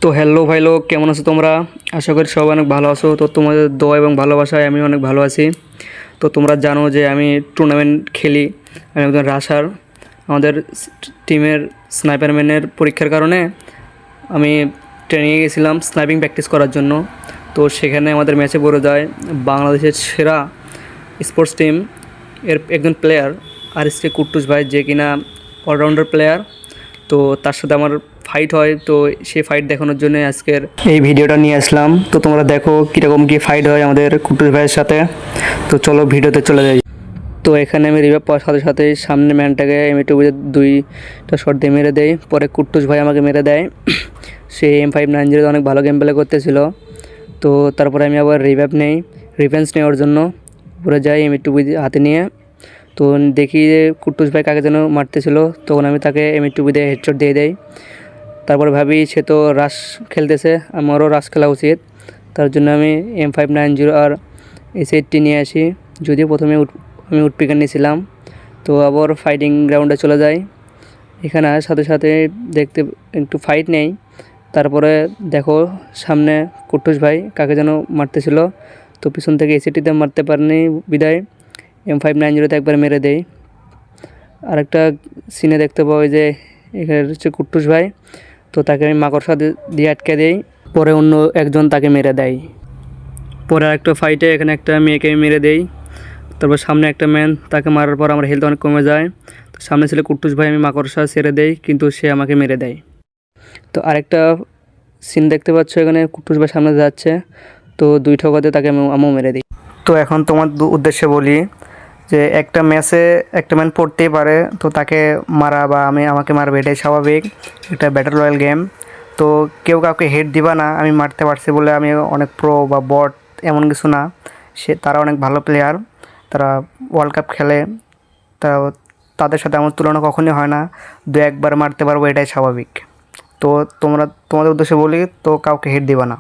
তো হ্যালো ভাই লোক, কেমন আছো তোমরা? আশা করি সবাই অনেক ভালো আছো। তো তোমাদের দোয়া এবং ভালোবাসায় আমি অনেক ভালো আছি। তো তোমরা জানো যে আমি টুর্নামেন্ট খেলি, আমি একজন রাশার। আমাদের টিমের স্নাইপারম্যানের পরীক্ষার কারণে আমি ট্রেনিংয়ে গেছিলাম স্নাইপিং প্র্যাকটিস করার জন্য। তো সেখানে আমাদের ম্যাচে পড়ে যায় বাংলাদেশের সেরা স্পোর্টস টিম এর একজন প্লেয়ার আরএসকে কুট্টুস ভাই, যে কিনা অলরাউন্ডার প্লেয়ার। তো তার সাথে আমার ফাইট হয়। তো সেই ফাইট দেখানোর জন্য আজকের এই ভিডিওটা নিয়ে আসলাম। তো তোমরা দেখো কীরকম কী ফাইট হয় আমাদের কুট্টুস ভাইয়ের সাথে। তো চলো ভিডিওতে চলে যাই। তো এখানে আমি রিভাইভ পাওয়ার সাথে সাথে সামনে ম্যানটাকে M2 দুইটা শট দিয়ে মেরে দেয়। পরে কুট্টুস ভাই আমাকে মেরে দেয়। সে M590 অনেক ভালো গেম প্লে করতেছিল। তো তারপরে আমি আবার রিভেঞ্জ নেওয়ার জন্য পুরো যাই M2 হাতে নিয়ে। তো দেখি যে কুট্টুস ভাই কাকে যেন মারতেছিল, তখন আমি তাকে M2 দিয়ে হেডশট দিয়ে দেই। তারপরে ভাবি সে তো রাশ খেলতেছে, আমারও রাশ খেলা উচিত। তার জন্য আমি M590 আর S80 নিয়ে আসি। যদিও প্রথমে আমি উডপিকার নিয়েছিলাম। তো আবার ফাইটিং গ্রাউন্ডে চলে যাই। এখানে সাথে সাথে দেখতে একটু ফাইট নেই। তারপরে দেখো সামনে কুট্টুস ভাই কাকে যেন মারতেছিল। তো পিছন থেকে S80তে মারতে পারেনি বিদায় M590 একবার মেরে দেই। আরেকটা সিনে দেখতে পাই যে এখানে হচ্ছে কুট্টুস ভাই। তো তাকে আমি মাকড়সা দিয়ে আটকে দেই। পরে অন্য একজন তাকে মেরে দেয়। পরে আরেকটা ফাইটে এখানে একটা মেয়েকে মেরে দেই। তারপর সামনে একটা ম্যান, তাকে মারার পর আমার হেলথ অনেক কমে যায়। তো সামনে ছিল কুট্টুস ভাই, আমি মাকড়সা ছেড়ে দেই, কিন্তু সে আমাকে মেরে দেয়। তো আরেকটা সিন দেখতে পাচ্ছ, এখানে কুট্টুস ভাই সামনে যাচ্ছে। তো দুই ঠকাতে তাকে আমিও মেরে দিই। তো এখন তোমার উদ্দেশ্যে বলি যে একটা ম্যাচে একটা ম্যান পড়তেই পারে, তো তাকে মারা বা আমাকে মারবে, এটাই স্বাভাবিক। একটা ব্যাটল রয়্যাল গেম। তো কেউ কাউকে হেড দিবা না। আমি মারতে পারছি বলে আমি অনেক প্রো বা বট এমন কিছু না। তারা অনেক ভালো প্লেয়ার, তারা ওয়ার্ল্ড কাপ খেলে। তা তাদের সাথে আমার তুলনা কখনই হয় না। দু একবার মারতে পারবো, এটাই স্বাভাবিক। তো তোমাদের উদ্দেশ্যে বলি, তো কাউকে হেড দিবা না।